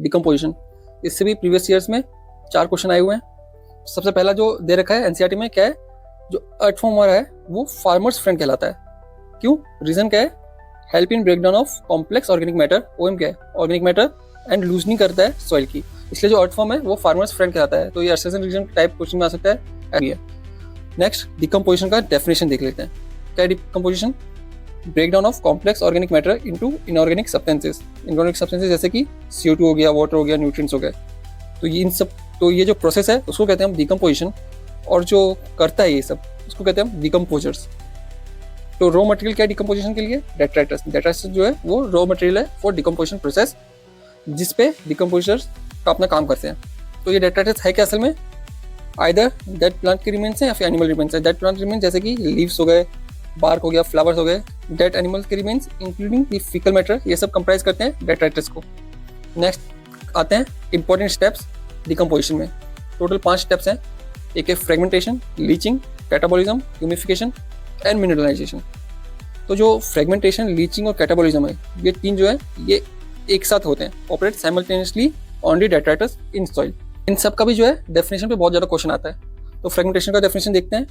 Decomposition. इससे भी previous years में 4 क्वेश्चन आए हुए हैं। सबसे पहला जो दे रखा है एनसीईआरटी में क्या है, जो अर्थवॉर्म है वो फार्मर्स फ्रेंड कहलाता है। क्यों? रीजन क्या है? Help in breakdown of complex organic matter, OM क्या है? ऑर्गेनिक मैटर एंड लूजनिंग करता है सॉइल की, इसलिए जो अर्थवॉर्म है वो फार्मर्स फ्रेंड कहलाता है। तो ये अर्सेसन रीजन टाइप क्वेश्चन में आ सकता है। नेक्स्ट डिकम्पोजिशन का डेफिनेशन देख लेते हैं। क्या है decomposition? Breakdown of complex organic matter into inorganic substances. Inorganic substances जैसे कि CO2 हो गया, वाटर हो गया, न्यूट्रिएंट्स हो गए। तो ये जो प्रोसेस है उसको कहते हैं हम डिकम्पोजिशन, और जो करता है ये सब उसको कहते हैं हम डिकम्पोजर्स। तो रॉ मटेरियल क्या है डिकम्पोजिशन के लिए? डेट्राइटस। डेट्राइटस जो है वो रॉ मटेरियल है फॉर डिकम्पोजिशन प्रोसेस, जिसपे डिकम्पोजर्स का अपना काम करते हैं। तो ये डेट्राइटस है क्या असल में? आइदर डेड प्लांट के रिमेन्स हैं या फिर एनिमल रिमेन्स है। डेड प्लांट रिमेन्स जैसे कि लीव्स हो गए, बार्क हो गया, फ्लावर्स हो गए। डेड एनिमल्स के remains including the faecal matter, ये सब कंप्राइज करते हैं डेट्राइटस को। नेक्स्ट आते हैं इंपॉर्टेंट स्टेप्स डिकम्पोजिशन में। टोटल 5 स्टेप्स हैं। एक है fragmentation, leaching, catabolism, humification and mineralization. तो जो फ्रेगमेंटेशन, लीचिंग और कैटाबॉलिज्म है, ये 3 जो है ये एक साथ होते हैं, operate simultaneously on the detritus in soil. इन सब का भी जो है डेफिनेशन पे बहुत ज़्यादा क्वेश्चन आता है। तो फ्रेगमेंटेशन का डेफिनेशन देखते हैं।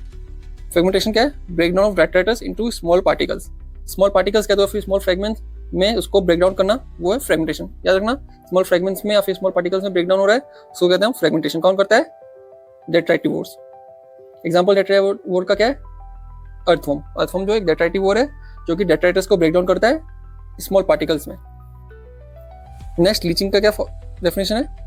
फ्रेगमेंटेशन क्या है? Breakdown of detritus into small particles. Small particles क्या, तो फिर स्मॉल फ्रेगमेंट्स में उसको ब्रेक डाउन करना, वो है फ्रेगमेंटेशन। याद रखना, स्मॉल फ्रेगमेंट्स में या फिर स्मॉल पार्टिकल्स में ब्रेक डाउन हो रहा है, उसको कहते हैं फ्रेगमेंटेशन। कौन करता है? डेट्राइटिवोर्स। एग्जांपल डेट्राइटिवोर का क्या है? अर्थवॉर्म। अर्थवॉर्म जो एक डेट्राइटिवोर है जो कि डेट्राइटस को ब्रेक डाउन करता है स्मॉल पार्टिकल्स में। नेक्स्ट लीचिंग का क्या डेफिनेशन है?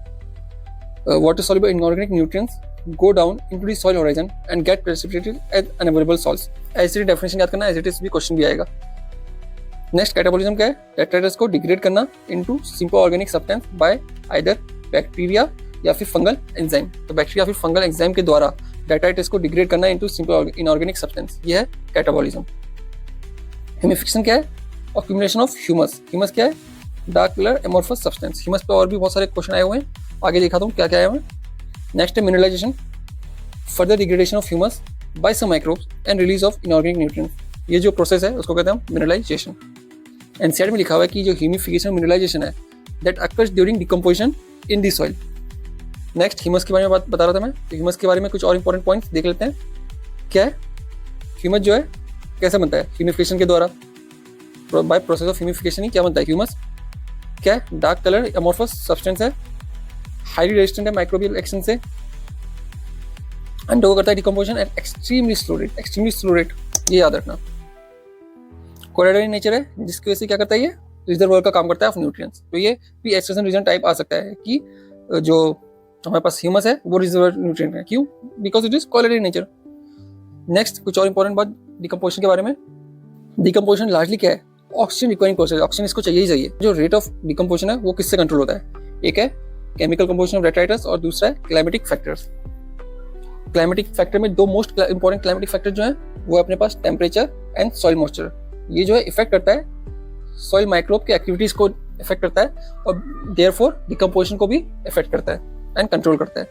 Water soluble inorganic nutrients go down into the soil horizon and get precipitated as unavailable salts। ऐसी डेफिनेशन याद करना, एज इट इज भी क्वेश्चन भी आएगा। नेक्स्ट कैटाबॉलिज्म क्या है? डेट्राइटस को डिग्रेड करना into simple organic substance by either bacteria या फिर फंगल एंजाइम। तो बैक्टीरिया या फिर फंगल एंजाइम के द्वारा डेट्राइटस को डिग्रेड करना इनटू सिंपल इनऑर्गेनिक सब्सटेंस, ये है कैटाबॉलिज्म। ह्यूमिफिकेशन क्या है? Accumulation of humus. ह्यूमस क्या है? Dark colour amorphous substance. Humus पे और भी बहुत सारे क्वेश्चन आए हुए हैं, आगे दिखाता हूँ क्या क्या आया हुआ है। नेक्स्ट है mineralization, further degradation of humus by some microbes and release of inorganic nutrients. ये जो प्रोसेस है उसको कहते हैं हम मिनरलाइजेशन। एनसीईआरटी में लिखा हुआ है कि जो ह्यूमिफिकेशन मिनरलाइजेशन है that occurs during decomposition in the soil. Next humus के बारे में बात बता रहा था मैं, तो ह्यूमस के बारे में कुछ और इंपॉर्टेंट पॉइंट्स देख लेते हैं। क्या है ह्यूमस जो है कैसे बनता है? ह्यूमिफिकेशन के द्वारा, बाय प्रोसेस ऑफ ह्यूमिफिकेशन ही क्या बनता है ह्यूमस। क्या है? डार्क कलर एमोर्फस सब्सटेंस है, हाईली रेजिस्टेंट है माइक्रोबियल एक्शन से, अंडरगो करता है decomposition at extremely slow rate. Extremely slow rate ये याद रखना। कोरिडोरी नेचर है जिसकी वजह से क्या करता है, ये रिजर्वोयर का काम करता है ऑफ न्यूट्रिएंट्स। तो ये भी एक्सट्रेशन रीजन टाइप आ सकता है कि जो हमारे पास ह्यूमस है वो रिजर्वोयर न्यूट्रिएंट है। क्यों? बिकॉज इट इज कोरिडोरी नेचर। नेक्स्ट कुछ और इंपॉर्टेंट बात डिकम्पोजिशन के बारे में। डिकम्पोजिशन लार्जली क्या है? Oxygen requiring process. ऑक्सीजन इसको चाहिए ही चाहिए। जो रेट ऑफ डिकम्पोजिशन है वो किससे कंट्रोल होता है? एक है केमिकल कंपोजिशन ऑफ डेट्राइटस और दूसरा है क्लाइमेटिक फैक्टर्स। क्लाइमेटिक फैक्टर में 2 मोस्ट इंपॉर्टेंट क्लाइमेटिक फैक्टर जो है वो है अपने पास टेम्परेचर एंड सॉइल मॉइस्चर। ये जो है इफेक्ट करता है सॉइल माइक्रोब की एक्टिविटीज को इफेक्ट करता है और देयरफॉर डिकम्पोजिशन को भी इफेक्ट करता है एंड कंट्रोल करता है।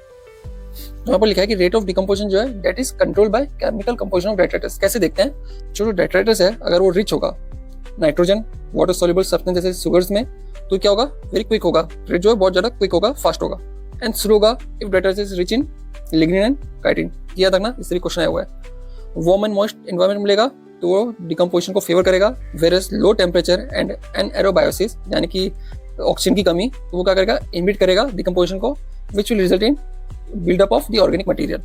यहाँ पर लिखा है कि रेट ऑफ डिकम्पोजिशन जो है that is controlled by chemical composition of detritus. कैसे देखते हैं? जो डेट्राइटस है अगर वो रिच होगा नाइट्रोजन, वाटर सॉल्युबल सब्सटेंस जैसे सुगर्स में, तो क्या होगा? वेरी क्विक होगा। रेट जो है बहुत ज्यादा क्विक होगा, फास्ट होगा एंड स्लो होगा if detritus is rich in lignin and chitin. याद रखना, इससे भी क्वेश्चन आया हुआ है। वार्म एंड मॉइस्ट एनवायरनमेंट मिलेगा तो वो डिकम्पोजिशन को फेवर करेगा, वेरस लो टेम्परेचर एंड एनाएरोबायोसिस यानी कि ऑक्सीजन की कमी, तो वो क्या करेगा? इनहिबिट करेगा डिकम्पोजिशन को, which will result in buildup of the organic material.